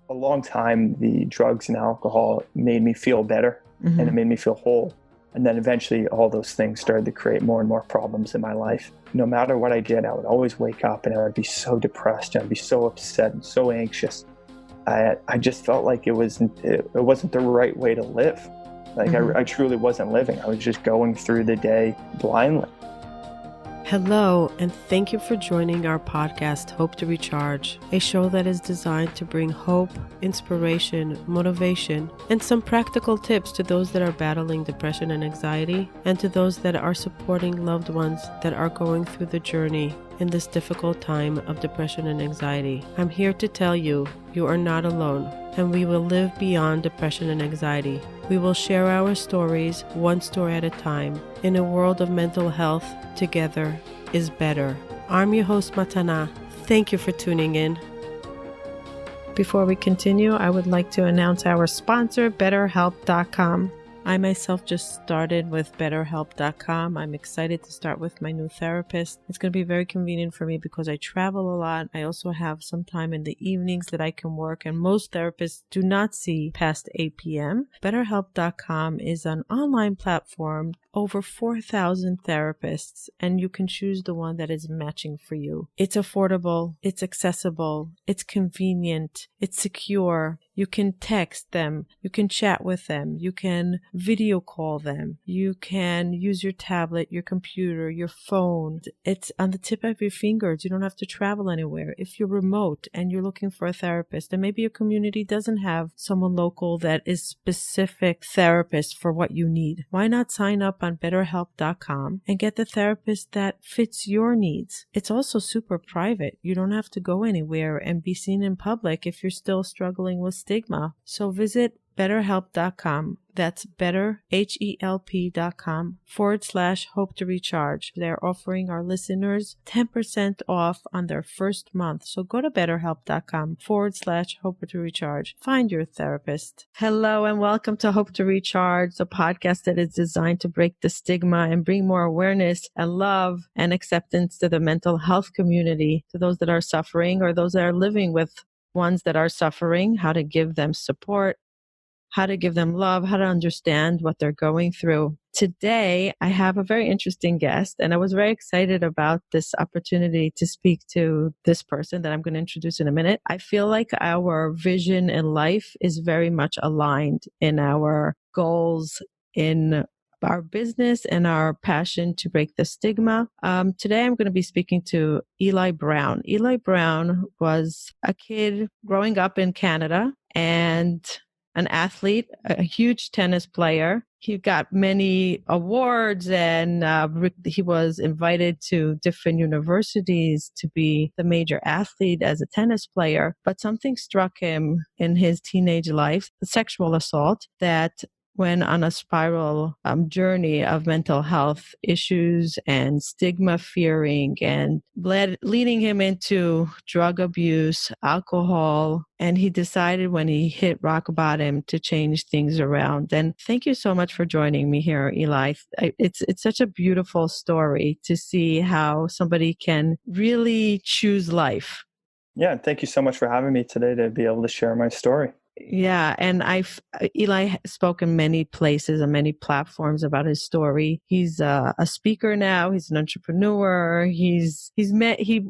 a long time, the drugs and alcohol made me feel better and it made me feel whole. And then eventually all those things started to create more and more problems in my life. No matter what I did, I would always wake up and I would be so depressed. I'd be so upset and so anxious. I just felt like it wasn't the right way to live. Like I truly wasn't living. I was just going through the day blindly. Hello, and thank you for joining our podcast, Hope to Recharge, a show that is designed to bring hope, inspiration, motivation, and some practical tips to those that are battling depression and anxiety, and to those that are supporting loved ones that are going through the journey in this difficult time of depression and anxiety. I'm here to tell you, you are not alone, and we will live beyond depression and anxiety. We will share our stories, one story at a time. In a world of mental health, together is better. I'm your host, Matana. Thank you for tuning in. Before we continue, I would like to announce our sponsor, BetterHelp.com. I myself just started with BetterHelp.com. I'm excited to start with my new therapist. It's going to be very convenient for me because I travel a lot. I also have some time in the evenings that I can work, and most therapists do not see past 8 p.m. BetterHelp.com is an online platform, over 4,000 therapists, and you can choose the one that is matching for you. It's affordable, it's accessible, it's convenient, it's secure. You can text them, you can chat with them, you can video call them, you can use your tablet, your computer, your phone. It's on the tip of your fingers. You don't have to travel anywhere. If you're remote and you're looking for a therapist, and maybe your community doesn't have someone local that is specific therapist for what you need, why not sign up on BetterHelp.com and get the therapist that fits your needs? It's also super private. You don't have to go anywhere and be seen in public if you're still struggling with stigma. So visit BetterHelp.com. That's BetterHelp.com/hope to recharge. They're offering our listeners 10% off on their first month. So go to BetterHelp.com/hope to recharge. Find your therapist. Hello and welcome to Hope to Recharge, the podcast that is designed to break the stigma and bring more awareness and love and acceptance to the mental health community, to those that are suffering or those that are living with ones that are suffering, how to give them support, how to give them love, how to understand what they're going through. Today, I have a very interesting guest, and I was very excited about this opportunity to speak to this person that I'm going to introduce in a minute. I feel like our vision in life is very much aligned in our goals, in our business, and our passion to break the stigma. Today, I'm going to be speaking to Eli Brown. Eli Brown was a kid growing up in Canada and an athlete, a huge tennis player. He got many awards, and he was invited to different universities to be the major athlete as a tennis player. But something struck him in his teenage life, the sexual assault, that went on a spiral journey of mental health issues and stigma fearing, and leading him into drug abuse, alcohol. And he decided when he hit rock bottom to change things around. And thank you so much for joining me here, Eli. It's such a beautiful story to see how somebody can really choose life. Yeah, thank you so much for having me today to be able to share my story. Yeah, and Eli spoke in many places and many platforms about his story. He's a speaker now. He's an entrepreneur. He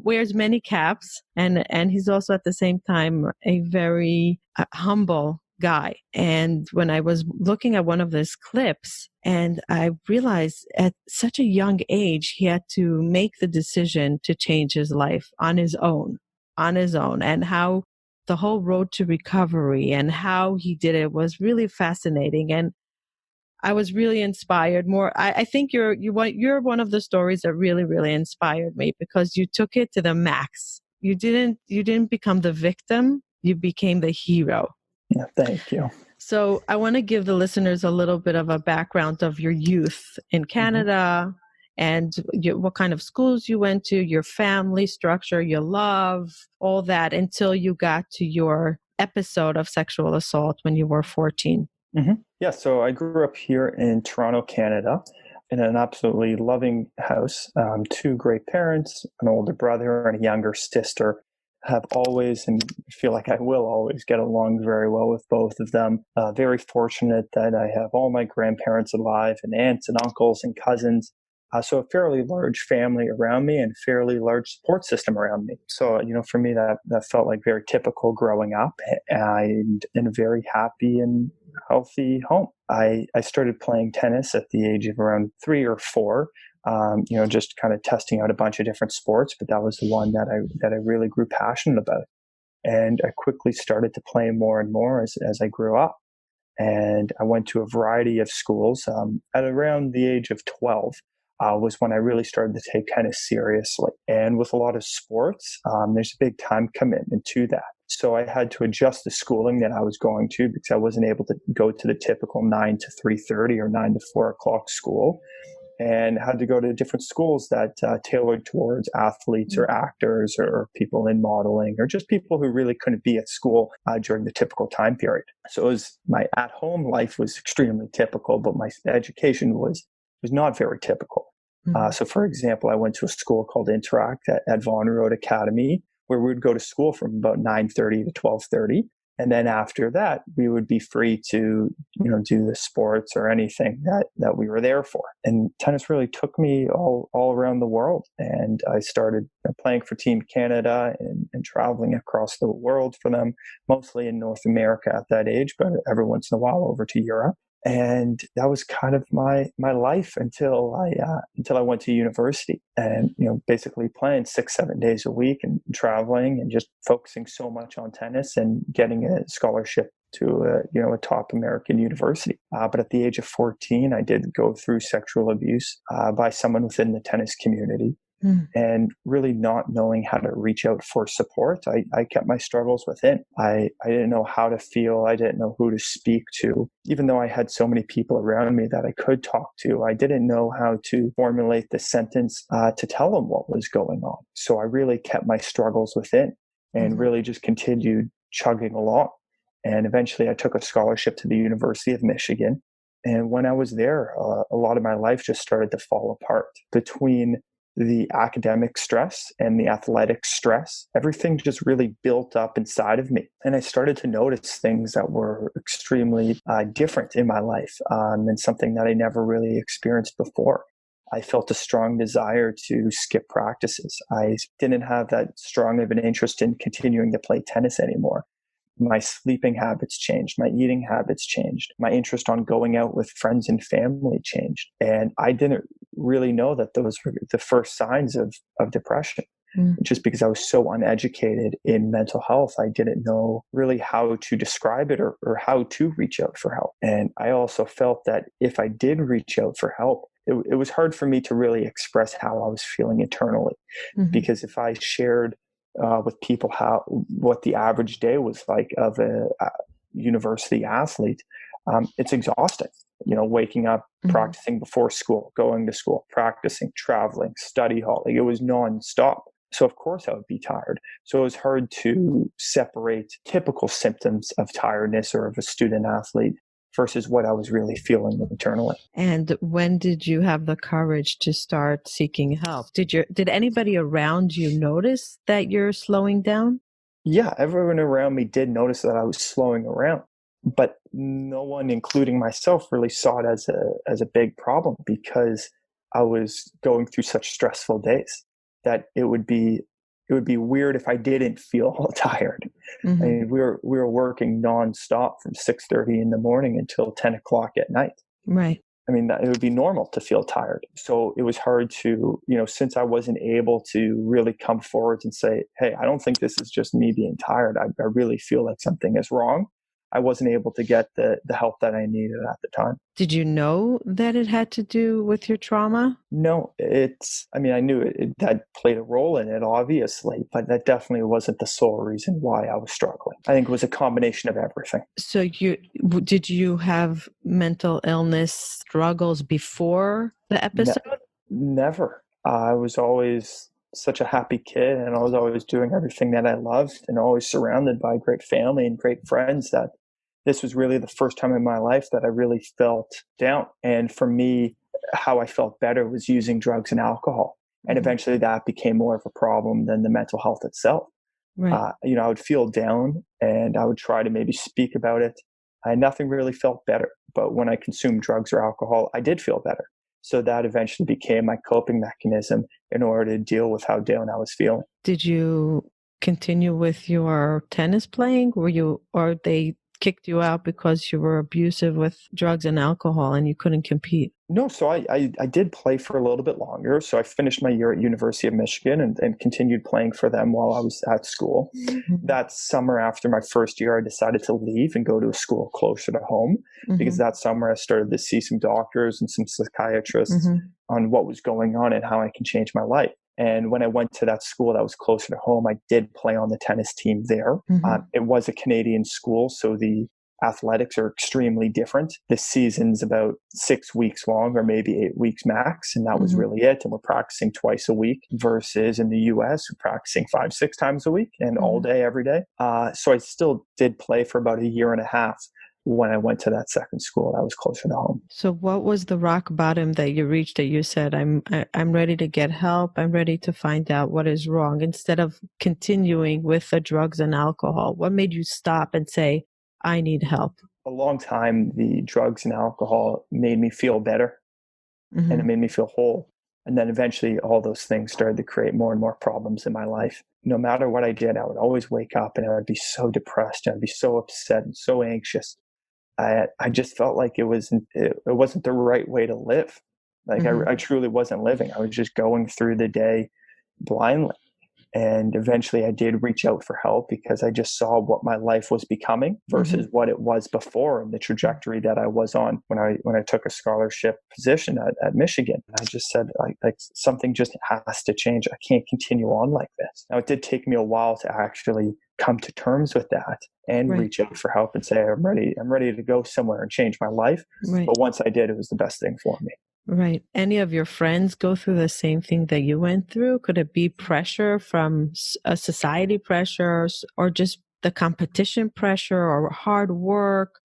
wears many caps, and he's also at the same time a very humble guy. And when I was looking at one of his clips, and I realized at such a young age he had to make the decision to change his life on his own, and how the whole road to recovery and how he did it was really fascinating. And I was really inspired more. I think you're one of the stories that really, really inspired me, because you took it to the max. You didn't become the victim. You became the hero. Yeah, thank you. So I want to give the listeners a little bit of a background of your youth in Canada, and what kind of schools you went to, your family structure, your love, all that, until you got to your episode of sexual assault when you were 14. Yeah, so I grew up here in Toronto, Canada, in an absolutely loving house. Two great parents, an older brother and a younger sister. have always, and feel like I will always, get along very well with both of them. Very fortunate that I have all my grandparents alive, and aunts and uncles and cousins. So a fairly large family around me and a fairly large support system around me. So, for me, that felt like very typical growing up, and in a very happy and healthy home. I started playing tennis at the age of around 3 or 4. Just kind of testing out a bunch of different sports, but that was the one that I really grew passionate about. And I quickly started to play more and more as I grew up. And I went to a variety of schools. At around the age of 12 was when I really started to take tennis seriously. And with a lot of sports, there's a big time commitment to that. So I had to adjust the schooling that I was going to, because I wasn't able to go to the typical 9 to 3:30 or 9 to 4 o'clock school, and had to go to different schools that tailored towards athletes or actors or people in modeling, or just people who really couldn't be at school during the typical time period. So my at-home life was extremely typical, but my education was not very typical. So for example, I went to a school called Interact at Vaughan Road Academy, where we would go to school from about 9:30 to 12:30. And then after that, we would be free to, do the sports or anything that we were there for. And tennis really took me all around the world. And I started playing for Team Canada and traveling across the world for them, mostly in North America at that age, but every once in a while over to Europe. And that was kind of my life until I went to university, and basically playing 6-7 days a week and traveling and just focusing so much on tennis and getting a scholarship to a top American university. But at the age of 14, I did go through sexual abuse by someone within the tennis community. And really not knowing how to reach out for support, I kept my struggles within. I didn't know how to feel. I didn't know who to speak to. Even though I had so many people around me that I could talk to, I didn't know how to formulate the sentence to tell them what was going on. So I really kept my struggles within and really just continued chugging along. And eventually I took a scholarship to the University of Michigan. And when I was there, a lot of my life just started to fall apart between the academic stress and the athletic stress. Everything just really built up inside of me. And I started to notice things that were extremely different in my life, and something that I never really experienced before. I felt a strong desire to skip practices. I didn't have that strong of an interest in continuing to play tennis anymore. My sleeping habits changed. My eating habits changed. My interest on going out with friends and family changed. And I didn't really know that those were the first signs of depression. Just because I was so uneducated in mental health, I didn't know really how to describe it or how to reach out for help. And I also felt that if I did reach out for help, it was hard for me to really express how I was feeling internally. Because if I shared with people what the average day was like of a university athlete, it's exhausting. Waking up, practicing before school, going to school, practicing, traveling, study hall. It was nonstop. So of course I would be tired. So it was hard to separate typical symptoms of tiredness or of a student athlete versus what I was really feeling internally. And when did you have the courage to start seeking help? Did anybody around you notice that you're slowing down? Yeah, everyone around me did notice that I was slowing around, but no one, including myself, really saw it as a big problem, because I was going through such stressful days that it would be weird if I didn't feel tired. I mean, we were working nonstop from 6:30 in the morning until 10 o'clock at night. Right. I mean, it would be normal to feel tired. So it was hard to, since I wasn't able to really come forward and say, hey, I don't think this is just me being tired. I really feel like something is wrong. I wasn't able to get the help that I needed at the time. Did you know that it had to do with your trauma? No, I knew that played a role in it, obviously, but that definitely wasn't the sole reason why I was struggling. I think it was a combination of everything. So did you have mental illness struggles before the episode? Never. I was always such a happy kid, and I was always doing everything that I loved and always surrounded by great family and great friends, that this was really the first time in my life that I really felt down. And for me, how I felt better was using drugs and alcohol. And eventually that became more of a problem than the mental health itself. Right. I would feel down and I would try to maybe speak about it. Nothing really felt better. But when I consumed drugs or alcohol, I did feel better. So that eventually became my coping mechanism in order to deal with how down I was feeling. Did you continue with your tennis playing? Or they kicked you out because you were abusive with drugs and alcohol and you couldn't compete? No, so I did play for a little bit longer. So I finished my year at University of Michigan and continued playing for them while I was at school. Mhm. That summer after my first year, I decided to leave and go to a school closer to home because Mhm. that summer I started to see some doctors and some psychiatrists Mhm. on what was going on and how I can change my life. And when I went to that school that was closer to home, I did play on the tennis team there. Mhm. It was a Canadian school, so the athletics are extremely different. The season's about 6 weeks long or maybe 8 weeks max. And that was Mhm. really it. And we're practicing twice a week versus in the US, we're practicing 5, 6 times a week and all day, every day. So I still did play for about a year and a half when I went to that second school that was closer to home. So what was the rock bottom that you reached that you said, I'm ready to get help. I'm ready to find out what is wrong instead of continuing with the drugs and alcohol? What made you stop and say, I need help? A long time, the drugs and alcohol made me feel better and it made me feel whole. And then eventually all those things started to create more and more problems in my life. No matter what I did, I would always wake up and I would be so depressed and I'd be so upset and so anxious. I just felt like it wasn't the right way to live. Like I truly wasn't living. I was just going through the day blindly. And eventually I did reach out for help because I just saw what my life was becoming versus what it was before and the trajectory that I was on when I took a scholarship position at Michigan. I just said, like something just has to change. I can't continue on like this. Now, it did take me a while to actually come to terms with that and Right. reach out for help and say, I'm ready to go somewhere and change my life. Right. But once I did, it was the best thing for me. Right. Any of your friends go through the same thing that you went through? Could it be pressure from a society pressures or just the competition pressure or hard work,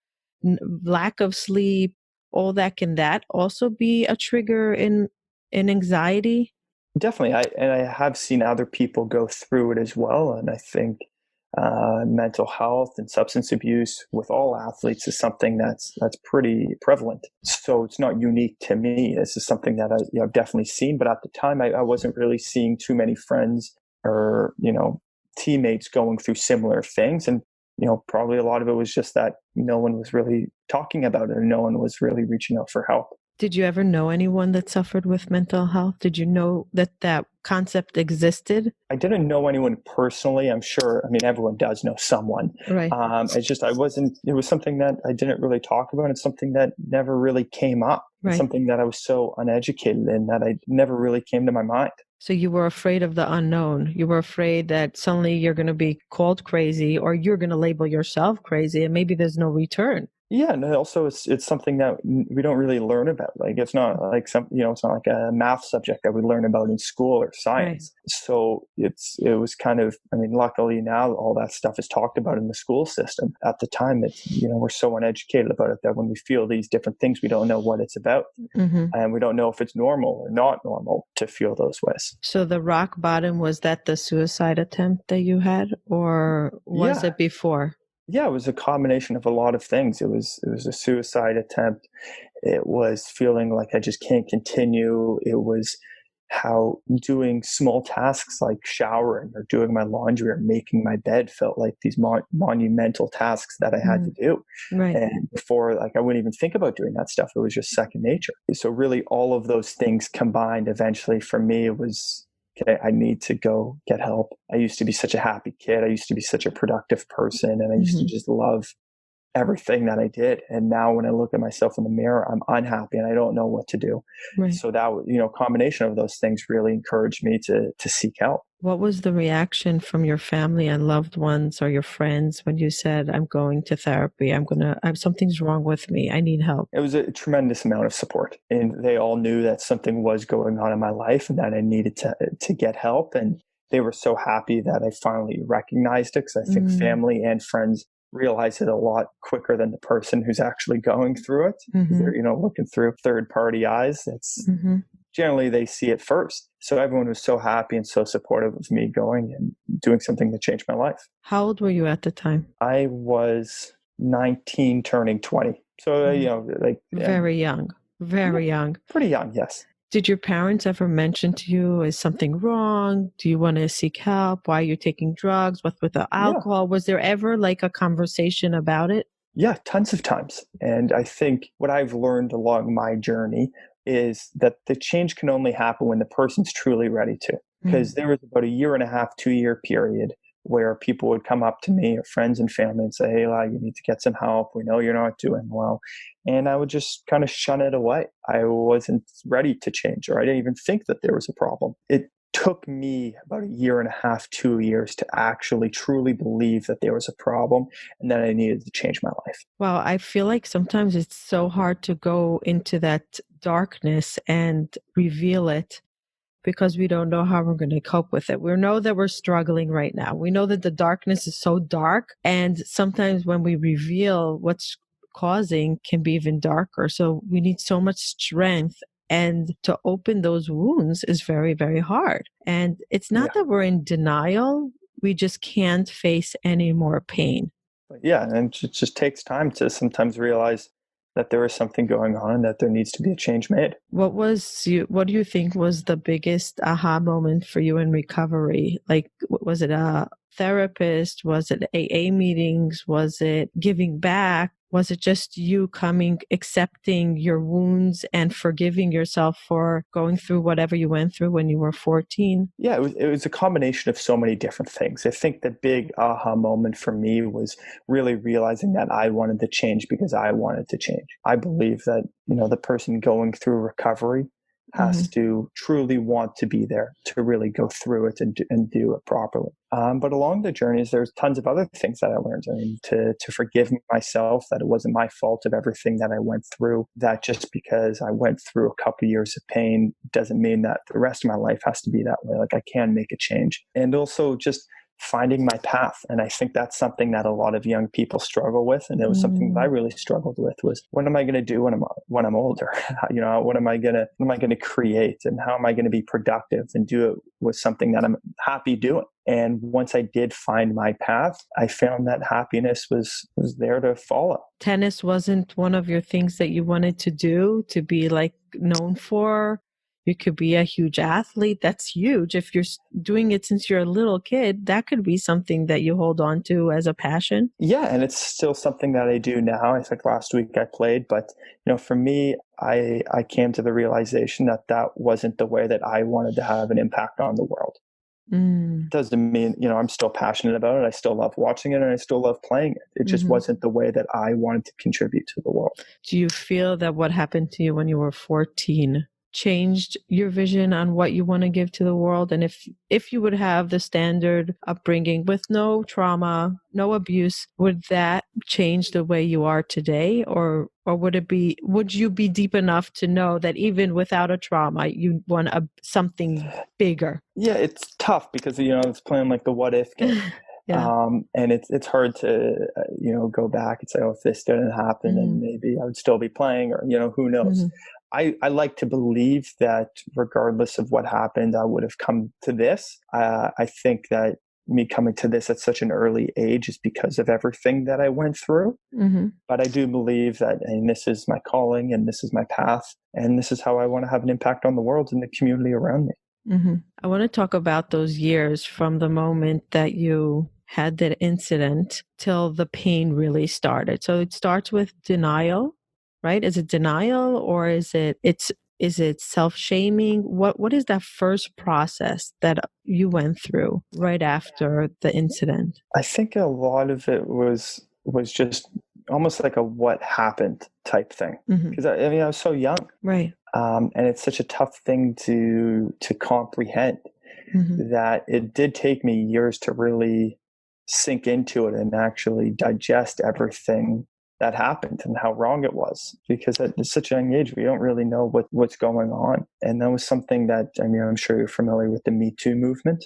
lack of sleep, all that? Can that also be a trigger in anxiety? Definitely. I have seen other people go through it as well. And I think mental health and substance abuse with all athletes is something that's pretty prevalent. So it's not unique to me. This is something that I've definitely seen. But at the time, I wasn't really seeing too many friends or, teammates going through similar things. And, probably a lot of it was just that no one was really talking about it and no one was really reaching out for help. Did you ever know anyone that suffered with mental health? Did you know that concept existed? I didn't know anyone personally. I'm sure. I mean, everyone does know someone. Right. It was something that I didn't really talk about. It's something that never really came up. Right. It's something that I was so uneducated in that I never really came to my mind. So you were afraid of the unknown. You were afraid that suddenly you're going to be called crazy or you're going to label yourself crazy and maybe there's no return. Yeah, and also it's something that we don't really learn about. Like it's not like it's not like a math subject that we learn about in school or science. Right. So it was kind of, I mean, luckily now all that stuff is talked about in the school system. At the time, we're so uneducated about it that when we feel these different things, we don't know what it's about, and we don't know if it's normal or not normal to feel those ways. So the rock bottom, was that the suicide attempt that you had, or was it before? Yeah, it was a combination of a lot of things. It was a suicide attempt. It was feeling like I just can't continue. It was how doing small tasks like showering or doing my laundry or making my bed felt like these monumental tasks that I had to do. Right. And before, like I wouldn't even think about doing that stuff. It was just second nature. So really all of those things combined eventually for me, it was, okay, I need to go get help. I used to be such a happy kid. I used to be such a productive person. And I used to just love everything that I did. And now when I look at myself in the mirror, I'm unhappy and I don't know what to do. Right. So that, combination of those things really encouraged me to seek help. What was the reaction from your family and loved ones or your friends when you said, I'm going to therapy, something's wrong with me, I need help? It was a tremendous amount of support. And they all knew that something was going on in my life and that I needed to get help. And they were so happy that I finally recognized it, because I think family and friends realize it a lot quicker than the person who's actually going through it. They're, looking through third-party eyes. It's generally they see it first. So everyone was so happy and so supportive of me going and doing something that changed my life. How old were you at the time? I was 19 turning 20. So, Very young, very young. Pretty young, yes. Did your parents ever mention to you, is something wrong? Do you want to seek help? Why are you taking drugs? What's with the alcohol? Was there ever like a conversation about it? Yeah, tons of times. And I think what I've learned along my journey is that the change can only happen when the person's truly ready to. Because there was about a 1.5 2-year period where people would come up to me, or friends and family, and say, "Hey, Eli, you need to get some help. We know you're not doing well." And I would just kind of shun it away. I wasn't ready to change, or I didn't even think that there was a problem. It took me about a 1.5 2 years to actually truly believe that there was a problem and that I needed to change my life. Well, I feel like sometimes it's so hard to go into that darkness and reveal it because we don't know how we're going to cope with it. We know that we're struggling right now. We know that the darkness is so dark. And sometimes when we reveal what's causing can be even darker. So we need so much strength. And to open those wounds is very, very hard. And it's not that we're in denial. We just can't face any more pain. Yeah, and it just takes time to sometimes realize that there is something going on and that there needs to be a change made. What do you think was the biggest aha moment for you in recovery? Like, was it a therapist? Was it AA meetings? Was it giving back? Was it just you accepting your wounds and forgiving yourself for going through whatever you went through when you were 14? Yeah, it was a combination of so many different things. I think the big aha moment for me was really realizing that I wanted to change because I wanted to change. I believe that, the person going through recovery has to truly want to be there to really go through it and do it properly. But along the journeys, there's tons of other things that I learned. I mean, to forgive myself, that it wasn't my fault of everything that I went through, that just because I went through a couple of years of pain doesn't mean that the rest of my life has to be that way. Like, I can make a change. And also just finding my path. And I think that's something that a lot of young people struggle with. And it was something that I really struggled with, was what am I going to do when I'm older? What am I going to create, and how am I going to be productive and do it with something that I'm happy doing? And once I did find my path, I found that happiness was there to follow. Tennis wasn't one of your things that you wanted to do, to be like known for? You could be a huge athlete. That's huge. If you're doing it since you're a little kid, that could be something that you hold on to as a passion. Yeah, and it's still something that I do now. I think last week I played, but for me, I came to the realization that wasn't the way that I wanted to have an impact on the world. Doesn't mean, I'm still passionate about it. I still love watching it and I still love playing it. It just wasn't the way that I wanted to contribute to the world. Do you feel that what happened to you when you were 14 changed your vision on what you want to give to the world? And if you would have the standard upbringing with no trauma, no abuse, would that change the way you are today? Or would you be deep enough to know that even without a trauma, you want something bigger? Yeah, it's tough because, it's playing like the what if game. Yeah. And it's hard to, go back and say, oh, if this didn't happen, then maybe I would still be playing, or, who knows? I like to believe that regardless of what happened, I would have come to this. I think that me coming to this at such an early age is because of everything that I went through. But I do believe that, and this is my calling and this is my path, and this is how I want to have an impact on the world and the community around me. I want to talk about those years from the moment that you had that incident till the pain really started. So it starts with denial, right? Is it denial, or is it self-shaming? What is that first process that you went through right after the incident? I think a lot of it was just almost like a what happened type thing. Because I was so young. Right. And it's such a tough thing to comprehend that it did take me years to really sink into it and actually digest everything that happened and how wrong it was. Because at such a young age, we don't really know what's going on. And that was something that, I'm sure you're familiar with the Me Too movement.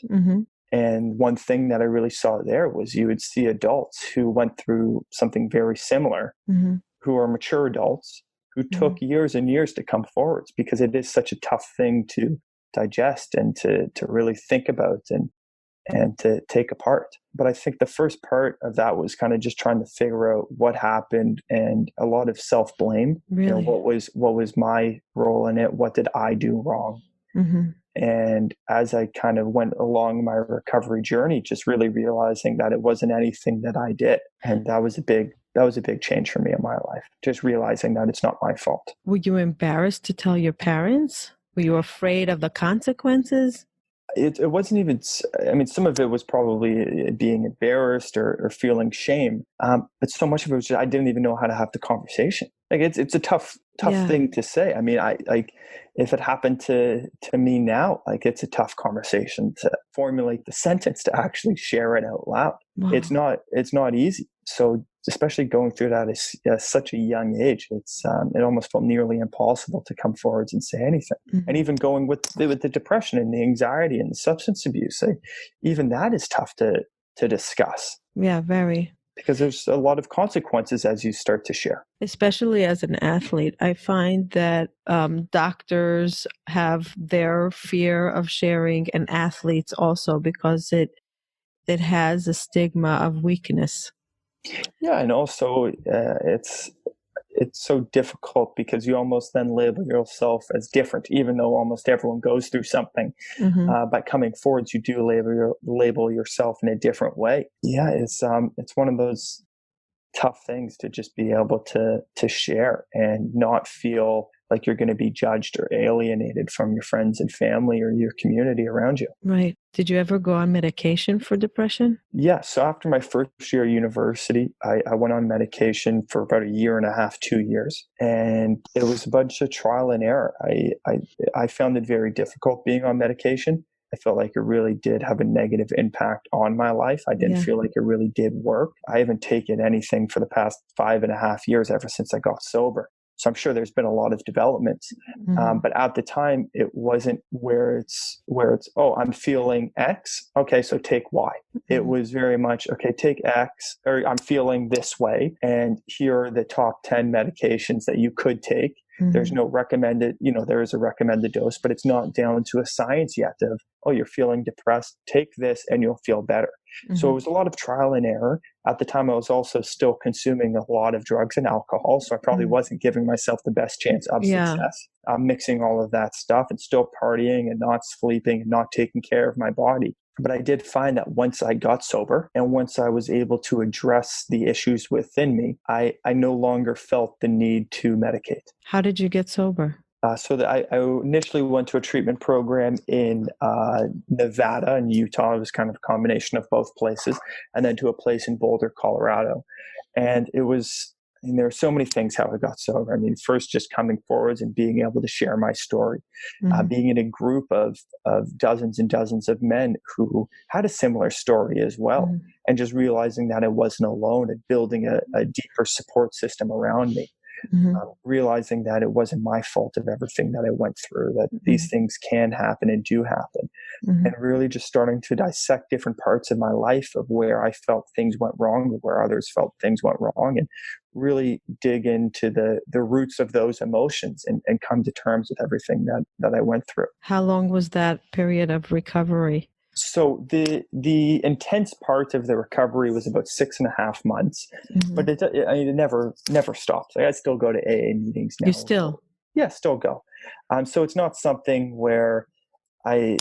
And one thing that I really saw there was you would see adults who went through something very similar, who are mature adults, who took years and years to come forwards, because it is such a tough thing to digest and to really think about and to take apart. But I think the first part of that was kind of just trying to figure out what happened, and a lot of self-blame. Really? What was my role in it? What did I do wrong? And as I kind of went along my recovery journey, just really realizing that it wasn't anything that I did. And that was a big change for me in my life. Just realizing that it's not my fault. Were you embarrassed to tell your parents? Were you afraid of the consequences? It wasn't even, I mean, some of it was probably being embarrassed or feeling shame. But so much of it was just, I didn't even know how to have the conversation. Like it's a tough thing to say. I mean, I like, if it happened to me now, like it's a tough conversation to formulate the sentence, to actually share it out loud. Wow. It's not easy. So especially going through that at such a young age, it almost felt nearly impossible to come forwards and say anything. And even going with the depression and the anxiety and the substance abuse, even that is tough to discuss. Yeah, very. Because there's a lot of consequences as you start to share. Especially as an athlete, I find that doctors have their fear of sharing, and athletes also, because it has a stigma of weakness. Yeah, and also it's so difficult because you almost then label yourself as different, even though almost everyone goes through something. By coming forwards, you do label yourself in a different way. Yeah, it's one of those tough things to just be able to share and not feel like you're going to be judged or alienated from your friends and family or your community around you. Right. Did you ever go on medication for depression? Yeah. So after my first year of university, I went on medication for about 1.5 years, 2 years. And it was a bunch of trial and error. I found it very difficult being on medication. I felt like it really did have a negative impact on my life. I didn't feel like it really did work. I haven't taken anything for the past 5.5 years, ever since I got sober. So I'm sure there's been a lot of developments. But at the time, it wasn't where it's, oh, I'm feeling X. Okay, so take Y. It was very much, okay, take X, or I'm feeling this way. And here are the top 10 medications that you could take. There's no recommended, there is a recommended dose, but it's not down to a science yet of, oh, you're feeling depressed, take this and you'll feel better. So it was a lot of trial and error. At the time, I was also still consuming a lot of drugs and alcohol. So I probably wasn't giving myself the best chance of success. I'm mixing all of that stuff and still partying and not sleeping and not taking care of my body. But I did find that once I got sober and once I was able to address the issues within me, I no longer felt the need to medicate. How did you get sober? I initially went to a treatment program in Nevada and Utah. It was kind of a combination of both places, and then to a place in Boulder, Colorado. And it was, there are so many things how I got sober. I mean, first just coming forwards and being able to share my story, being in a group of dozens and dozens of men who had a similar story as well, and just realizing that I wasn't alone and building a deeper support system around me. Realizing that it wasn't my fault of everything that I went through, that these things can happen and do happen. And really just starting to dissect different parts of my life of where I felt things went wrong, where others felt things went wrong, and really dig into the roots of those emotions and come to terms with everything that I went through. How long was that period of recovery? So the intense part of the recovery was about 6.5 months, but it never stops. Like I still go to AA meetings now. You still? Yeah, still go. So it's not something where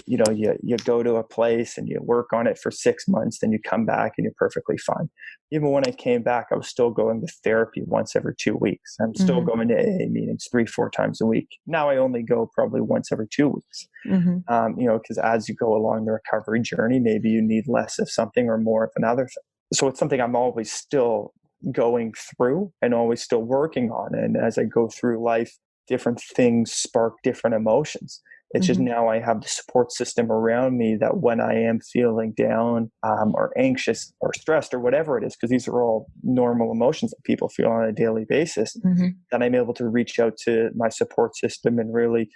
you go to a place and you work on it for 6 months, then you come back and you're perfectly fine. Even when I came back, I was still going to therapy once every 2 weeks. I'm still going to AA meetings 3-4 times a week. Now I only go probably once every 2 weeks. Because as you go along the recovery journey, maybe you need less of something or more of another thing. So it's something I'm always still going through and always still working on. And as I go through life, different things spark different emotions. It's just now I have the support system around me that when I am feeling down or anxious or stressed or whatever it is, because these are all normal emotions that people feel on a daily basis, that I'm able to reach out to my support system and really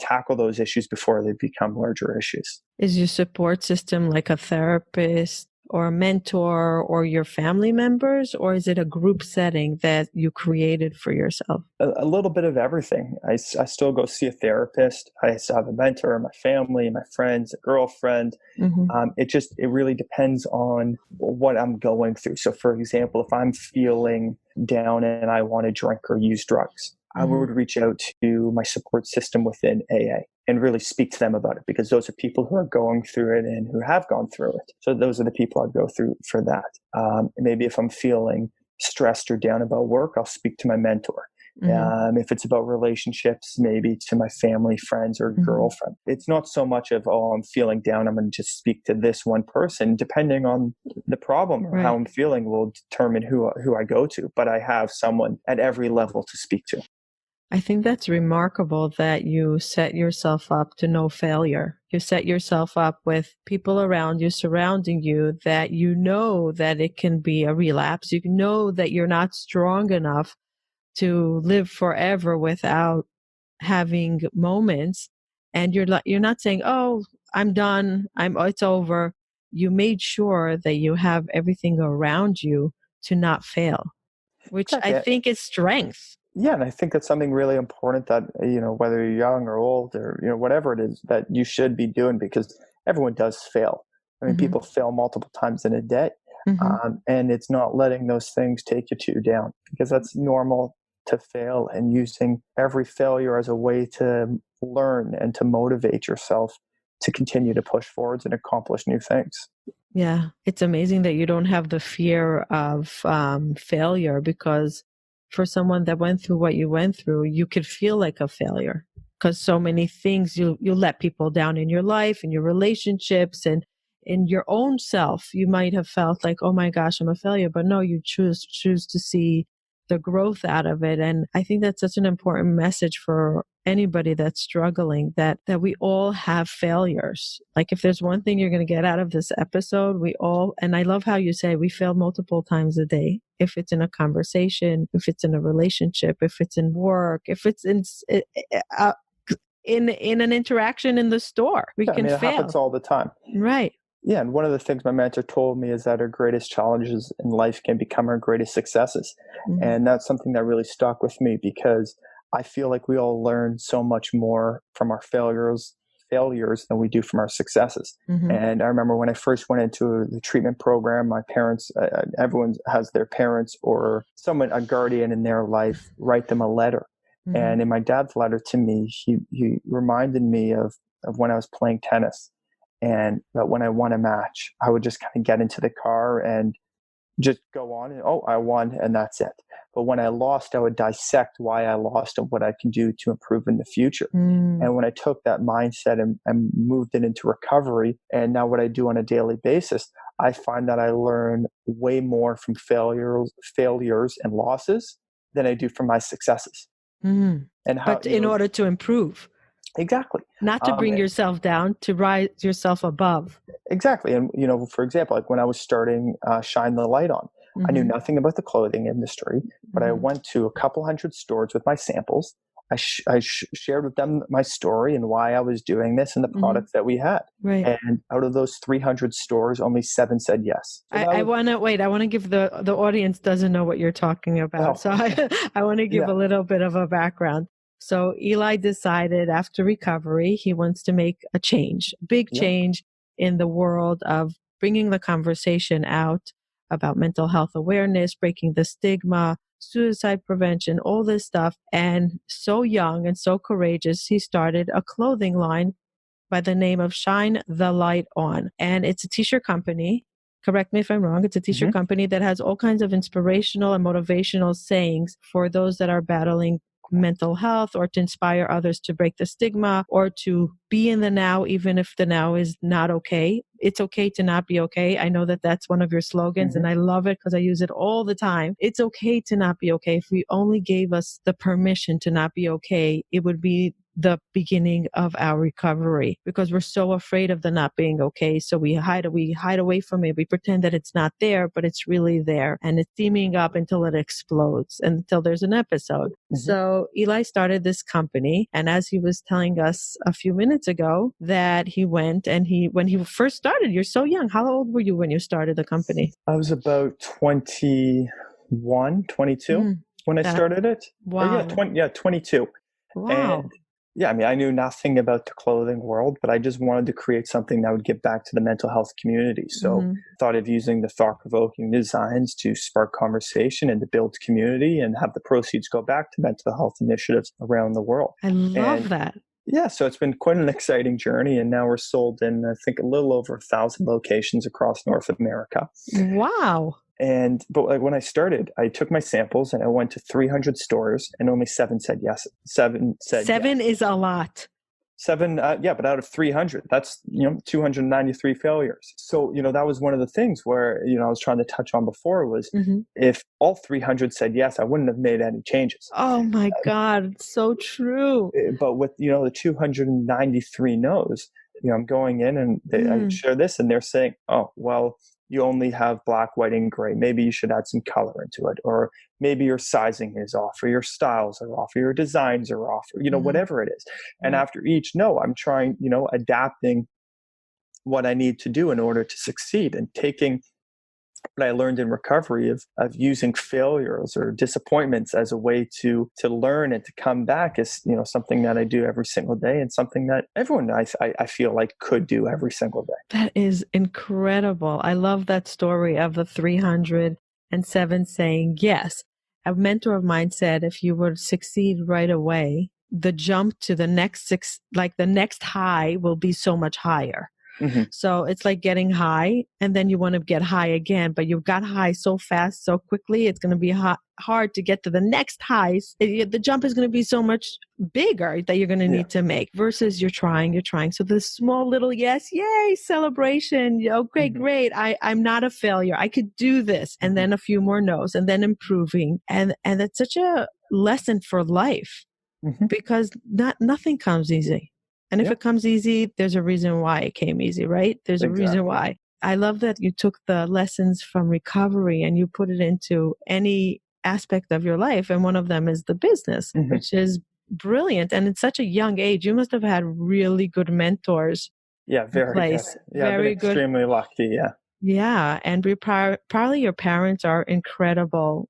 tackle those issues before they become larger issues. Is your support system like a therapist or a mentor or your family members, or is it a group setting that you created for yourself? A little bit of everything. I still go see a therapist. I still have a mentor, my family, my friends, a girlfriend. It really depends on what I'm going through. So for example, if I'm feeling down and I want to drink or use drugs, I would reach out to my support system within AA and really speak to them about it, because those are people who are going through it and who have gone through it. So those are the people I'd go through for that. Maybe if I'm feeling stressed or down about work, I'll speak to my mentor. If it's about relationships, maybe to my family, friends, or girlfriend. It's not so much of, oh, I'm feeling down, I'm going to just speak to this one person. Depending on the problem or how I'm feeling will determine who I go to. But I have someone at every level to speak to. I think that's remarkable that you set yourself up to no failure. You set yourself up with people around you, surrounding you, that you know that it can be a relapse. You know that you're not strong enough to live forever without having moments. And you're not saying, oh, I'm done, it's over. You made sure that you have everything around you to not fail, which I think is strength. Yeah, and I think that's something really important that, whether you're young or old or, whatever it is that you should be doing, because everyone does fail. I mean, people fail multiple times in a day. And it's not letting those things take you too down, because that's normal to fail, and using every failure as a way to learn and to motivate yourself to continue to push forwards and accomplish new things. Yeah, it's amazing that you don't have the fear of failure, because for someone that went through what you went through, you could feel like a failure, because so many things you let people down in your life, in your relationships, and in your own self. You might have felt like, oh my gosh, I'm a failure, but no, you choose to see the growth out of it. And I think that's such an important message for anybody that's struggling, that we all have failures. Like, if there's one thing you're going to get out of this episode, and I love how you say we fail multiple times a day. If it's in a conversation, if it's in a relationship, if it's in work, if it's in an interaction in the store, we can fail. It happens all the time. Right. Yeah, and one of the things my mentor told me is that our greatest challenges in life can become our greatest successes. And that's something that really stuck with me, because I feel like we all learn so much more from our failures than we do from our successes. And I remember when I first went into the treatment program, my parents, everyone has their parents or someone, a guardian in their life, write them a letter. And in my dad's letter to me, he reminded me of when I was playing tennis. And that when I won a match, I would just kind of get into the car and just go on and, oh, I won, and that's it. But when I lost, I would dissect why I lost and what I can do to improve in the future. And when I took that mindset and moved it into recovery, and now what I do on a daily basis, I find that I learn way more from failures and losses than I do from my successes. And but in order to improve. Exactly. Not to bring yourself down, to rise yourself above. Exactly. And, for example, like when I was starting Shine the Light On, I knew nothing about the clothing industry, but I went to a couple hundred stores with my samples. I shared with them my story and why I was doing this and the products that we had. Right. And out of those 300 stores, only 7 said yes. So I want to give the audience doesn't know what you're talking about. So I want to give a little bit of a background. So Eli decided after recovery, he wants to make a change, big change in the world of bringing the conversation out about mental health awareness, breaking the stigma, suicide prevention, all this stuff. And so young and so courageous, he started a clothing line by the name of Shine the Light On. And it's a t-shirt company. Correct me if I'm wrong. It's a t-shirt company that has all kinds of inspirational and motivational sayings for those that are battling mental health, or to inspire others to break the stigma, or to be in the now, even if the now is not okay. It's okay to not be okay. I know that that's one of your slogans, and I love it because I use it all the time. It's okay to not be okay. If we only gave us the permission to not be okay, it would be the beginning of our recovery, because we're so afraid of the not being okay. So we hide away from it. We pretend that it's not there, but it's really there. And it's steaming up until it explodes, until there's an episode. Mm-hmm. So Eli started this company. And as he was telling us a few minutes ago, that he went and when he first started, you're so young. How old were you when you started the company? I was about 21, 22 when I started it. Wow. 22. Wow. And yeah, I mean, I knew nothing about the clothing world, but I just wanted to create something that would give back to the mental health community. So thought of using the thought-provoking designs to spark conversation and to build community and have the proceeds go back to mental health initiatives around the world. I love that. Yeah, so it's been quite an exciting journey, and now we're sold in, I think, a little over 1,000 locations across North America. Wow. But like when I started, I took my samples and I went to 300 stores, and only 7 said yes. 7 said Seven yes. is a lot. 7, but out of 300, that's 293 failures. So that was one of the things where I was trying to touch on before was if all 300 said yes, I wouldn't have made any changes. Oh my God, it's so true. But with the 293 no's, I'm going in and I share this, and they're saying, oh well, you only have black, white, and gray. Maybe you should add some color into it, or maybe your sizing is off, or your styles are off, or your designs are off, or whatever it is. And after each no, I'm trying, adapting what I need to do in order to succeed, and taking what I learned in recovery of using failures or disappointments as a way to learn and to come back is something that I do every single day, and something that everyone I feel like could do every single day. That is incredible. I love that story of the 307 saying yes. A mentor of mine said if you would succeed right away, the jump to the next the next high will be so much higher. So it's like getting high, and then you want to get high again, but you've got high so fast, so quickly, it's going to be hard to get to the next highs. The jump is going to be so much bigger that you're going to need to make, versus you're trying. So this small little yes, yay, celebration. Okay, great. I'm not a failure. I could do this. And then a few more no's, and then improving. And it's such a lesson for life, because nothing comes easy. And if it comes easy, there's a reason why it came easy, right? There's a reason why. I love that you took the lessons from recovery and you put it into any aspect of your life. And one of them is the business, which is brilliant. And at such a young age, you must have had really good mentors. Yeah, very good. Yeah, very good. Extremely lucky, yeah. Yeah, and probably your parents are incredible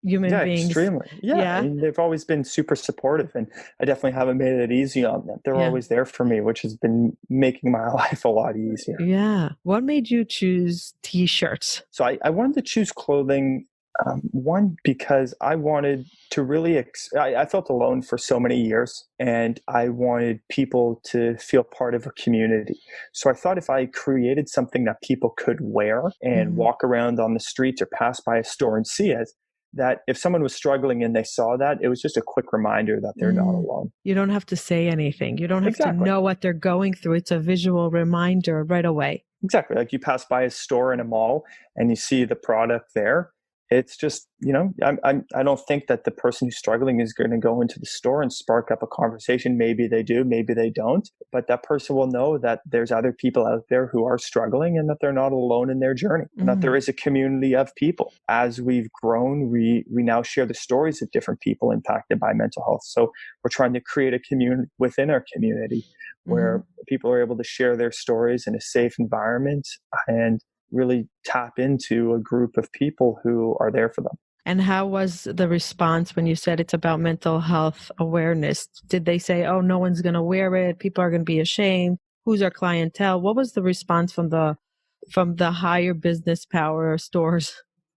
human beings. Extremely. Yeah. I mean, they've always been super supportive, and I definitely haven't made it easy on them. They're always there for me, which has been making my life a lot easier. Yeah. What made you choose t-shirts? So I wanted to choose clothing, one, because I wanted to really, I felt alone for so many years, and I wanted people to feel part of a community. So I thought if I created something that people could wear and walk around on the streets or pass by a store and see it, that if someone was struggling and they saw that, it was just a quick reminder that they're not alone. You don't have to say anything. You don't have to know what they're going through. It's a visual reminder right away. Exactly. Like you pass by a store in a mall and you see the product there. It's just, I don't think that the person who's struggling is going to go into the store and spark up a conversation. Maybe they do, maybe they don't. But that person will know that there's other people out there who are struggling, and that they're not alone in their journey, and that there is a community of people. As we've grown, we now share the stories of different people impacted by mental health. So we're trying to create a community within our community where people are able to share their stories in a safe environment and really tap into a group of people who are there for them. And how was the response when you said it's about mental health awareness? Did they say, oh, no one's going to wear it, people are going to be ashamed? Who's our clientele? What was the response from the higher business power stores?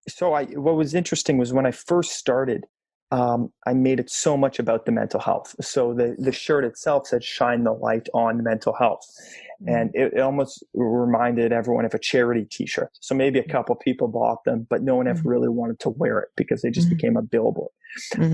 So what was interesting was when I first started, I made it so much about the mental health. So the shirt itself said, shine the light on mental health. And it almost reminded everyone of a charity t-shirt. So maybe a couple people bought them, but no one ever really wanted to wear it because they just became a billboard.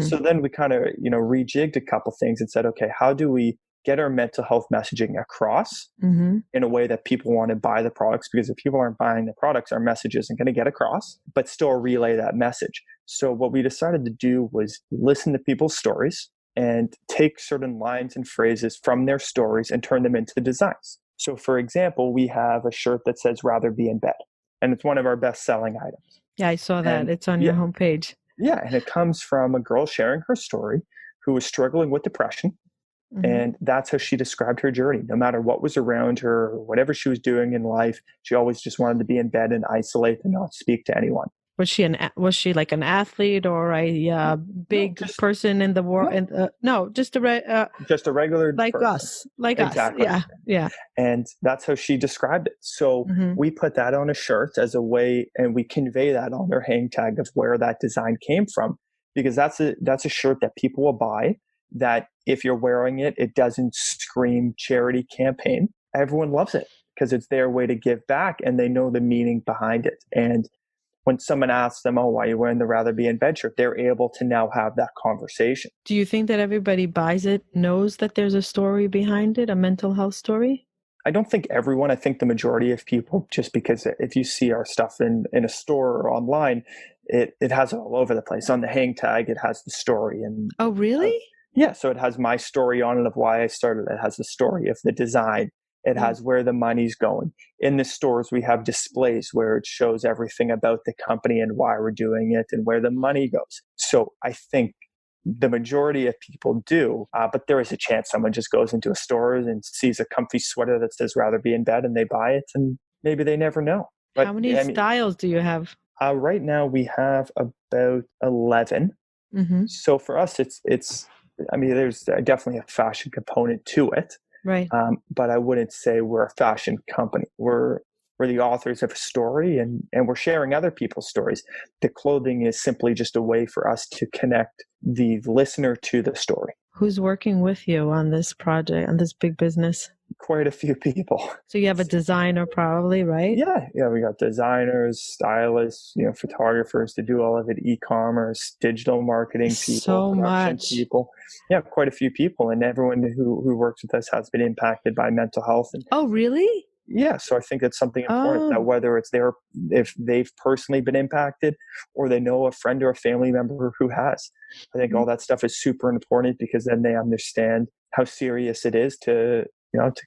So then we kind of, rejigged a couple things and said, okay, how do we get our mental health messaging across in a way that people want to buy the products? Because if people aren't buying the products, our message isn't going to get across, but still relay that message. So what we decided to do was listen to people's stories and take certain lines and phrases from their stories and turn them into designs. So for example, we have a shirt that says rather be in bed, and it's one of our best selling items. Yeah, I saw that. And it's on your homepage. Yeah, and it comes from a girl sharing her story who was struggling with depression. And that's how she described her journey. No matter what was around her, or whatever she was doing in life, she always just wanted to be in bed and isolate and not speak to anyone. Was she like an athlete or a big person in the world? No, just just a regular like person. us, like exactly. us. Yeah. And that's how she described it. So we put that on a shirt as a way, and we convey that on their hang tag of where that design came from, because that's a shirt that people will buy. That if you're wearing it, it doesn't scream charity campaign. Everyone loves it because it's their way to give back, and they know the meaning behind it. And when someone asks them, oh, why are you wearing the rather be in bed shirt, they're able to now have that conversation. Do you think that everybody buys it, knows that there's a story behind it, a mental health story? I don't think everyone. I think the majority of people, just because if you see our stuff in a store or online, it has it all over the place. On the hang tag, it has the story. And oh, really? Yeah, so it has my story on it of why I started. It has the story of the design. It has where the money's going. In the stores, we have displays where it shows everything about the company and why we're doing it and where the money goes. So I think the majority of people do, but there is a chance someone just goes into a store and sees a comfy sweater that says rather be in bed and they buy it, and maybe they never know. But how many styles do you have? Right now we have about 11. So for us, it's there's definitely a fashion component to it. Right. But I wouldn't say we're a fashion company. We're the authors of a story, and we're sharing other people's stories. The clothing is simply just a way for us to connect the listener to the story. Who's working with you on this project, on this big business? Quite a few people. So you have a designer probably, right? Yeah. We got designers, stylists, photographers to do all of it, e-commerce, digital marketing people, production people. Yeah, quite a few people. And everyone who works with us has been impacted by mental health. Oh, really? Yeah. So I think that's something important, that whether it's if they've personally been impacted or they know a friend or a family member who has, I think all that stuff is super important, because then they understand how serious it is to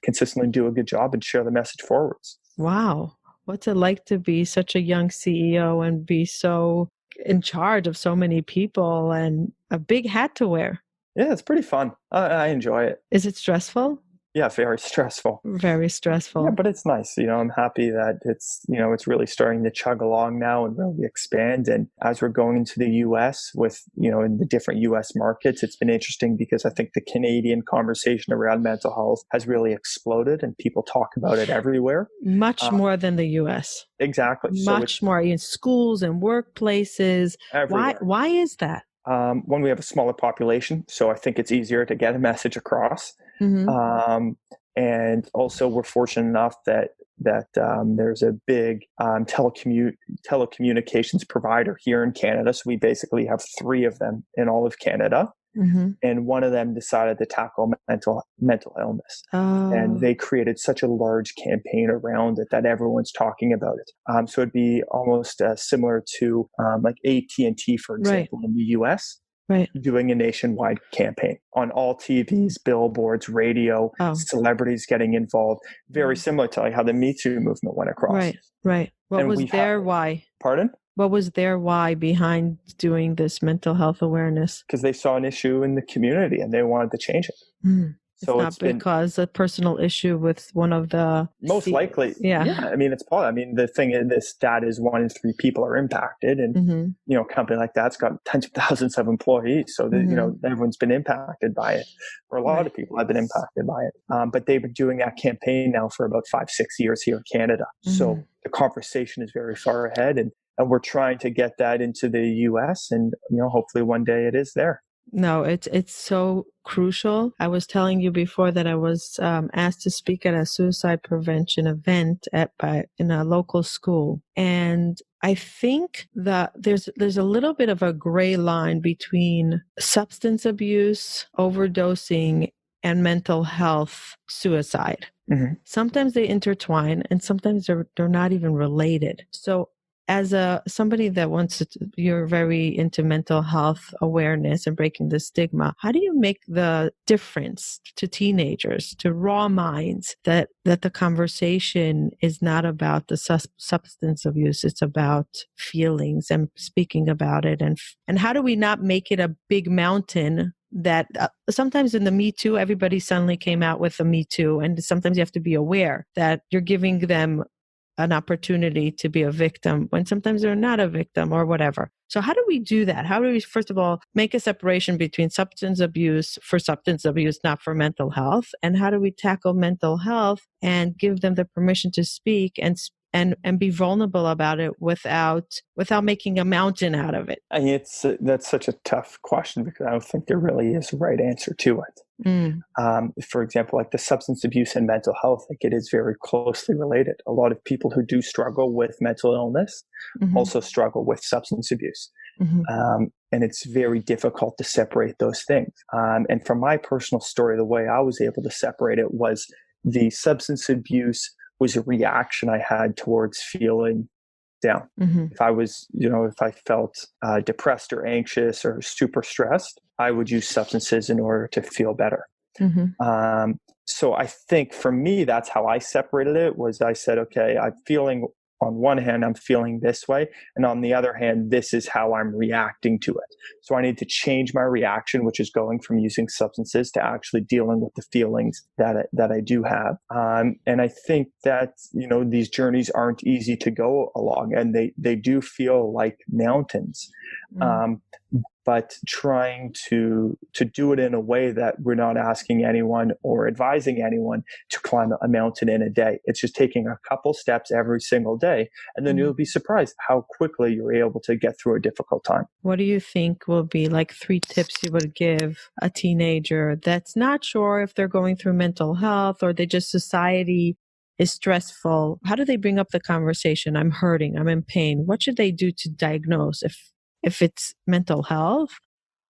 consistently do a good job and share the message forwards. Wow. What's it like to be such a young CEO and be so in charge of so many people and a big hat to wear? Yeah, it's pretty fun. I enjoy it. Is it stressful? Yeah, very stressful. Very stressful. Yeah, but it's nice. I'm happy that it's really starting to chug along now and really expand. And as we're going into the US with, in the different US markets, it's been interesting because I think the Canadian conversation around mental health has really exploded and people talk about it everywhere. Much more than the US. Exactly. Much more in schools and workplaces. Everywhere. Why is that? One, we have a smaller population, so I think it's easier to get a message across. And also, we're fortunate enough that there's a big telecommunications provider here in Canada. So we basically have 3 of them in all of Canada. And one of them decided to tackle mental illness. And they created such a large campaign around it that everyone's talking about it. So it'd be almost similar to like AT&T, for example, in the US, doing a nationwide campaign on all TVs, billboards, radio, celebrities getting involved. Very similar to like how the Me Too movement went across. Right. What was their why? Pardon? What was their why behind doing this mental health awareness? Because they saw an issue in the community and they wanted to change it. So it's not because a personal issue with one of the... Most likely. Yeah. It's probably, the thing in this stat is 1 in 3 people are impacted. And, a company like that's got tens of thousands of employees. So, that, everyone's been impacted by it. Or a lot of people have been impacted by it. But they've been doing that campaign now for about 5-6 years here in Canada. So the conversation is very far ahead. And we're trying to get that into the US, and hopefully one day it is there. No, it's so crucial. I was telling you before that I was asked to speak at a suicide prevention event in a local school, and I think that there's a little bit of a gray line between substance abuse, overdosing, and mental health suicide. Sometimes they intertwine, and sometimes they're not even related. So as somebody that wants to, you're very into mental health awareness and breaking the stigma. How do you make the difference to teenagers, to raw minds, that the conversation is not about the substance abuse, it's about feelings and speaking about it, and how do we not make it a big mountain that sometimes in the Me Too, everybody suddenly came out with a Me Too, and sometimes you have to be aware that you're giving them an opportunity to be a victim when sometimes they're not a victim or whatever. So how do we do that? How do we, first of all, make a separation between substance abuse for substance abuse, not for mental health? And how do we tackle mental health and give them the permission to speak and be vulnerable about it without making a mountain out of it? I mean, that's such a tough question because I don't think there really is a right answer to it. For example, like the substance abuse and mental health, like it is very closely related. A lot of people who do struggle with mental illness also struggle with substance abuse. And it's very difficult to separate those things. And from my personal story, the way I was able to separate it was the substance abuse was a reaction I had towards feeling down. If I was, if I felt depressed or anxious or super stressed, I would use substances in order to feel better. So I think for me, that's how I separated it. Was I said, okay, on one hand, I'm feeling this way. And on the other hand, this is how I'm reacting to it. So I need to change my reaction, which is going from using substances to actually dealing with the feelings that I do have. And I think that, these journeys aren't easy to go along, and they do feel like mountains. But trying to do it in a way that we're not asking anyone or advising anyone to climb a mountain in a day. It's just taking a couple steps every single day, and then you'll be surprised how quickly you're able to get through a difficult time. What do you think will be like 3 tips you would give a teenager that's not sure if they're going through mental health or society is stressful? How do they bring up the conversation? I'm hurting, I'm in pain. What should they do to diagnose if it's mental health,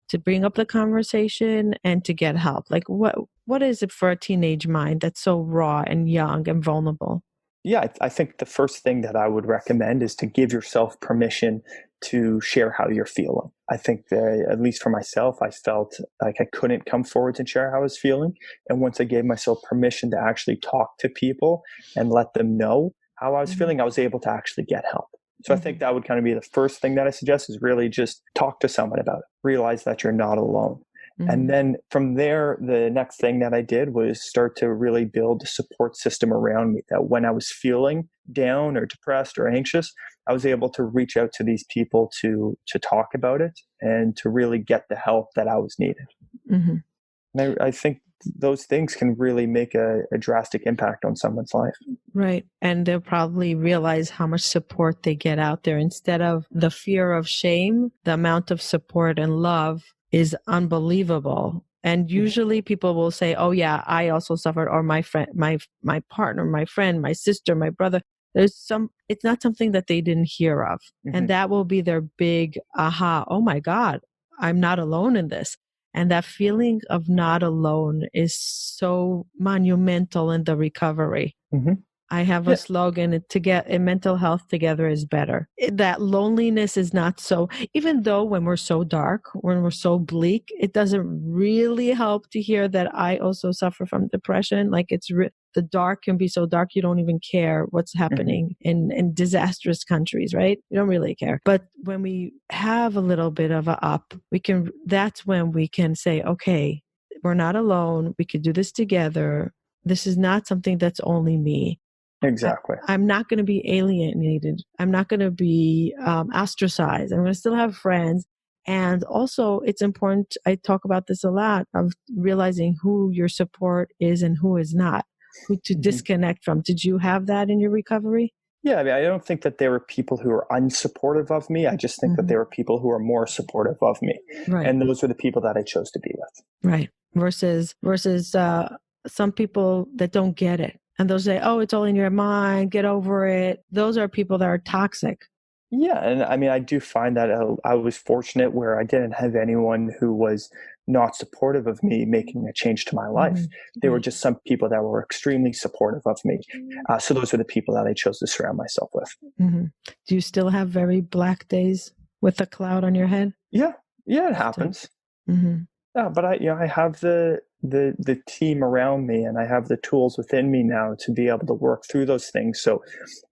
to bring up the conversation and to get help? Like what is it for a teenage mind that's so raw and young and vulnerable? Yeah, I think the first thing that I would recommend is to give yourself permission to share how you're feeling. I think that, at least for myself, I felt like I couldn't come forward and share how I was feeling. And once I gave myself permission to actually talk to people and let them know how I was feeling, I was able to actually get help. So I think that would kind of be the first thing that I suggest, is really just talk to someone about it. Realize that you're not alone. And then from there, the next thing that I did was start to really build a support system around me, that when I was feeling down or depressed or anxious, I was able to reach out to these people to talk about it and to really get the help that I was needed. And I think those things can really make a drastic impact on someone's life. Right. And they'll probably realize how much support they get out there. Instead of the fear of shame, the amount of support and love is unbelievable. And usually people will say, oh yeah, I also suffered, or my friend, my partner, my friend, my sister, my brother. It's not something that they didn't hear of. And that will be their big aha. Oh my God, I'm not alone in this. And that feeling of not alone is so monumental in the recovery. I have a slogan, to get in mental health together is better. That loneliness is not so, even though when we're so dark, when we're so bleak, it doesn't really help to hear that I also suffer from depression. Like the dark can be so dark, you don't even care what's happening in disastrous countries, right? You don't really care. But when we have a little bit of a up, that's when we can say, okay, we're not alone. We could do this together. This is not something that's only me. Exactly. I'm not going to be alienated. I'm not going to be ostracized. I'm going to still have friends. And also, it's important, I talk about this a lot, of realizing who your support is and who is not, who to disconnect from. Did you have that in your recovery? Yeah, I mean, I don't think that there were people who were unsupportive of me. I just think that there were people who are more supportive of me. Right. And those were the people that I chose to be with. Right. Versus some people that don't get it. And they'll say, oh, it's all in your mind, get over it. Those are people that are toxic. Yeah, and I mean, I do find that I was fortunate where I didn't have anyone who was not supportive of me making a change to my life. There were Right. just some people that were extremely supportive of me. So those were the people that I chose to surround myself with. hmm Do you still have very black days with a cloud on your head? Yeah, yeah, it Still. happens. hmm Yeah, but I have the team around me, and I have the tools within me now to be able to work through those things. So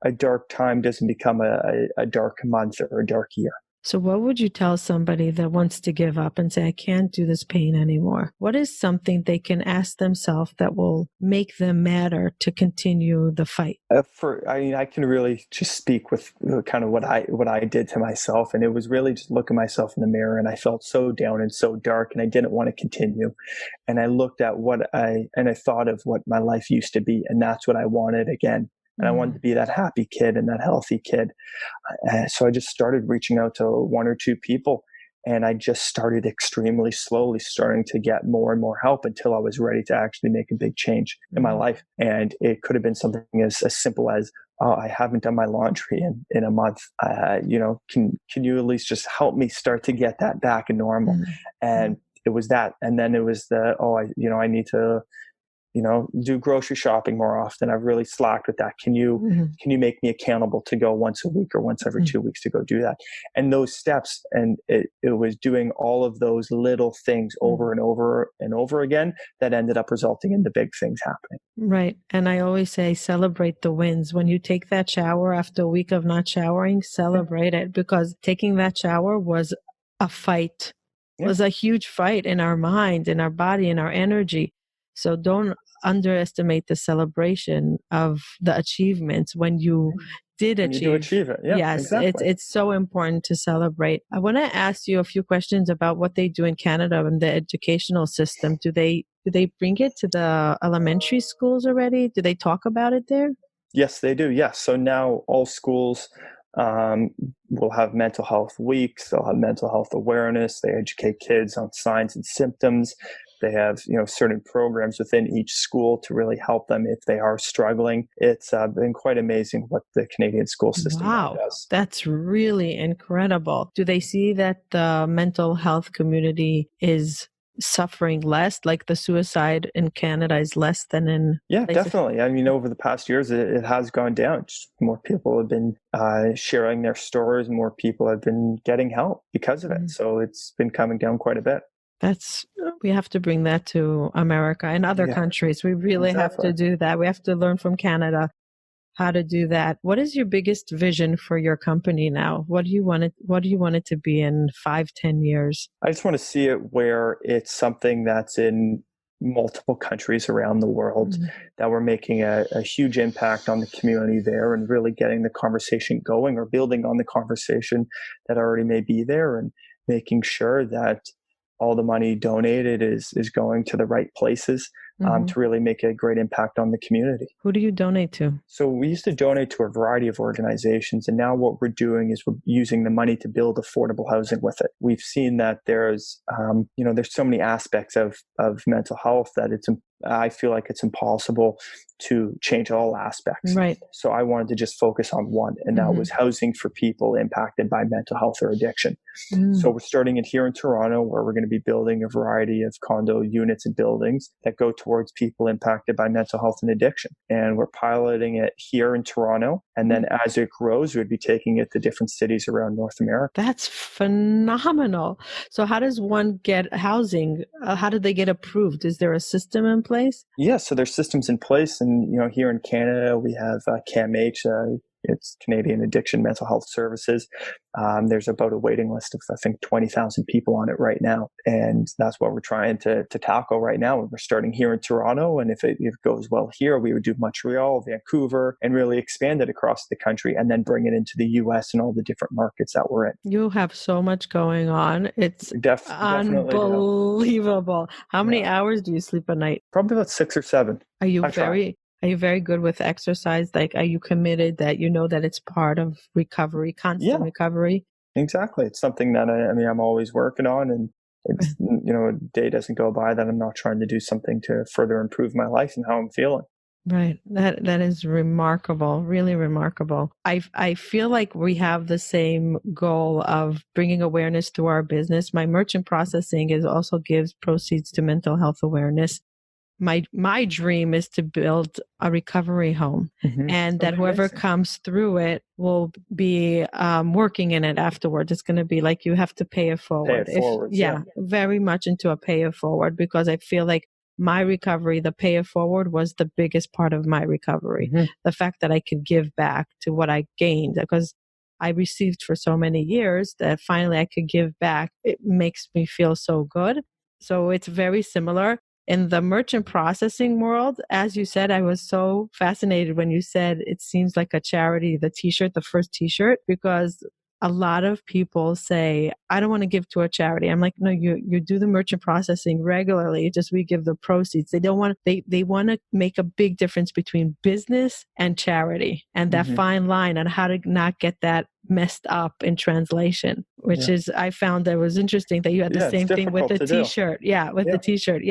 a dark time doesn't become a dark month or a dark year. So, what would you tell somebody that wants to give up and say, I can't do this pain anymore? What is something they can ask themselves that will make them matter to continue the fight? I mean, I can really just speak with kind of what I did to myself, and it was really just looking myself in the mirror, and I felt so down and so dark, and I didn't want to continue. And I looked at I thought of what my life used to be, and that's what I wanted again. And I wanted to be that happy kid and that healthy kid. So I just started reaching out to one or two people, and I just started extremely slowly starting to get more and more help until I was ready to actually make a big change in my life. And it could have been something as simple as, oh, I haven't done my laundry in a month. Can you at least just help me start to get that back in normal? And it was that. And then it was I need to do grocery shopping more often. I've really slacked with that. Can you make me accountable to go once a week or once every 2 weeks to go do that? And those steps, and it was doing all of those little things over and over and over again that ended up resulting in the big things happening. Right. And I always say celebrate the wins. When you take that shower after a week of not showering, celebrate it, because taking that shower was a fight, was a huge fight in our mind, in our body, in our energy. So don't underestimate the celebration of the achievements when you did And you do achieve. achieve it. Yeah, Yes, exactly. it's so important to celebrate. I want to ask you a few questions about what they do in Canada and the educational system. Do they bring it to the elementary schools already? Do they talk about it there? Yes, they do. Yes. So now all schools um, will have mental health weeks. They'll have mental health awareness. They educate kids on signs and symptoms. They have certain programs within each school to really help them if they are struggling. It's been quite amazing what the Canadian school system now Wow, does. that's really incredible. Do they see that the mental health community is suffering less, like the suicide in Canada is less than in Yeah, places? definitely. I mean, over the past years, it has gone down. Just more people have been sharing their stories. More people have been getting help because of it. So it's been coming down quite a bit. That's We have to bring that to America and other Yeah, countries. We really have exactly. to do that. We have to learn from Canada how to do that. What is your biggest vision for your company now? What do you want it to be in 5, 10 years? I just want to see it where it's something that's in multiple countries around the world, that we're making a huge impact on the community there and really getting the conversation going or building on the conversation that already may be there, and making sure that all the money donated is going to the right places to really make a great impact on the community. Who do you donate to? So we used to donate to a variety of organizations, and now what we're doing is we're using the money to build affordable housing with it. We've seen that there's so many aspects of mental health that I feel like it's impossible to change all aspects. Right. So I wanted to just focus on one, and that was housing for people impacted by mental health or addiction. So we're starting it here in Toronto, where we're going to be building a variety of condo units and buildings that go towards people impacted by mental health and addiction. And we're piloting it here in Toronto. And then as it grows, we'd be taking it to different cities around North America. That's phenomenal. So how does one get housing? How do they get approved? Is there a system in place? Yeah, so there's systems in place. And, here in Canada, we have CAMH, it's Canadian Addiction Mental Health Services. There's about a waiting list of, I think, 20,000 people on it right now. And that's what we're trying to tackle right now. And we're starting here in Toronto. And if it goes well here, we would do Montreal, Vancouver, and really expand it across the country, and then bring it into the US and all the different markets that we're in. You have so much going on. It's Definitely unbelievable. How many hours do you sleep a night? Probably about 6 or 7. Are you very good with exercise? Like, are you committed that you know that it's part of recovery, constant recovery? Exactly. It's something that I'm always working on, and it's, a day doesn't go by that I'm not trying to do something to further improve my life and how I'm feeling. Right. That is remarkable, really remarkable. I feel like we have the same goal of bringing awareness to our business. My merchant processing is also gives proceeds to mental health awareness. My dream is to build a recovery home, and that whoever comes through it will be working in it afterwards. It's going to be like you have to pay it forward. Very much into a pay it forward, because I feel like my recovery, the pay it forward, was the biggest part of my recovery. The fact that I could give back to what I gained, because I received for so many years, that finally I could give back. It makes me feel so good. So it's very similar. In the merchant processing world, as you said, I was so fascinated when you said it seems like a charity, the t-shirt, the first t-shirt, because a lot of people say, I don't want to give to a charity. I'm like, no, you do the merchant processing regularly. It's just we give the proceeds. They don't want, they want to make a big difference between business and charity, and that fine line on how to not get that messed up in translation, which is, I found that was interesting that you had the same thing with the t-shirt. The t-shirt.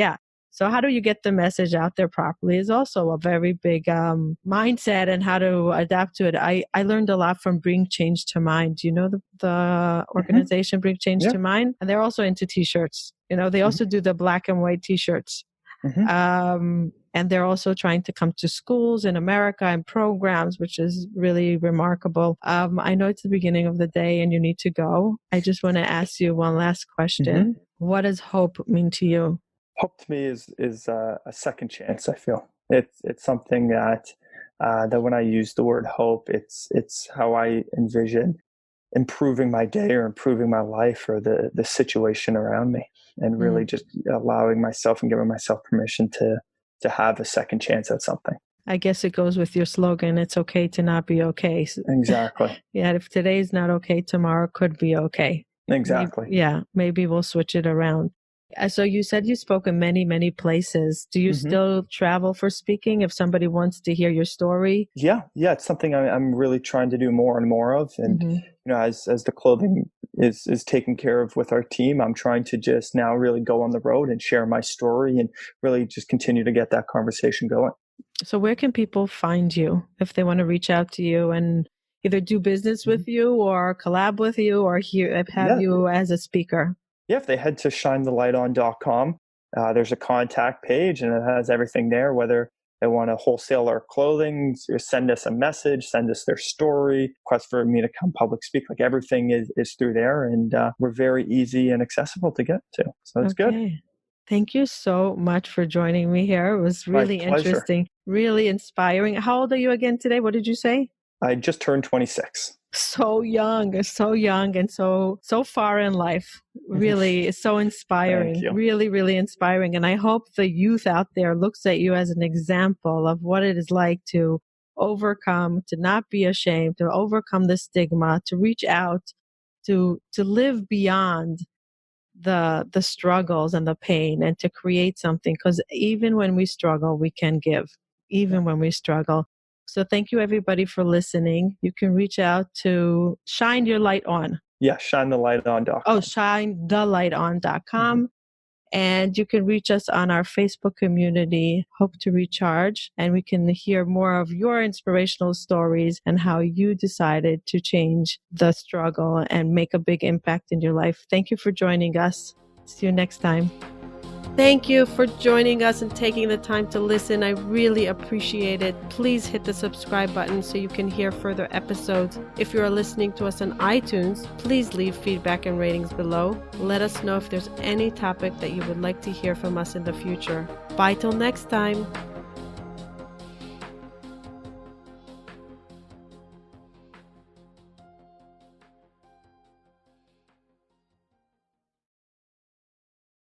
So how do you get the message out there properly is also a very big mindset, and how to adapt to it. I learned a lot from Bring Change to Mind. Do you know the organization Bring Change to Mind? And they're also into t-shirts. You know, they also do the black and white t-shirts. And they're also trying to come to schools in America and programs, which is really remarkable. I know it's the beginning of the day and you need to go. I just want to ask you one last question. What does hope mean to you? Hope to me is a second chance. I feel it's something that when I use the word hope, it's how I envision improving my day or improving my life or the situation around me, and really just allowing myself and giving myself permission to have a second chance at something. I guess it goes with your slogan, it's okay to not be okay. Exactly. If today's not okay, tomorrow could be okay. Exactly. Maybe we'll switch it around. So you said you spoke in many, many places. Do you still travel for speaking if somebody wants to hear your story? Yeah, it's something I'm really trying to do more and more of. And you know, as the clothing is taken care of with our team, I'm trying to just now really go on the road and share my story and really just continue to get that conversation going. So where can people find you if they want to reach out to you and either do business with you or collab with you or have you as a speaker? If they head to shinethelighton.com, there's a contact page and it has everything there, whether they want to wholesale our clothing, send us a message, send us their story, request for me to come public speak. Like everything is through there, and we're very easy and accessible to get to. So it's good. Thank you so much for joining me here. It was really interesting, really inspiring. How old are you again today? What did you say? I just turned 26. So young, and so far in life. Really, it's so inspiring. Really, really inspiring. And I hope the youth out there looks at you as an example of what it is like to overcome, to not be ashamed, to overcome the stigma, to reach out, to live beyond the struggles and the pain, and to create something. Because even when we struggle, we can give. Even when we struggle. So thank you, everybody, for listening. You can reach out to Shine Your Light On. shinethelighton.com. Oh, shinethelighton.com. And you can reach us on our Facebook community, Hope to Recharge, and we can hear more of your inspirational stories and how you decided to change the struggle and make a big impact in your life. Thank you for joining us. See you next time. Thank you for joining us and taking the time to listen. I really appreciate it. Please hit the subscribe button so you can hear further episodes. If you are listening to us on iTunes, please leave feedback and ratings below. Let us know if there's any topic that you would like to hear from us in the future. Bye till next time.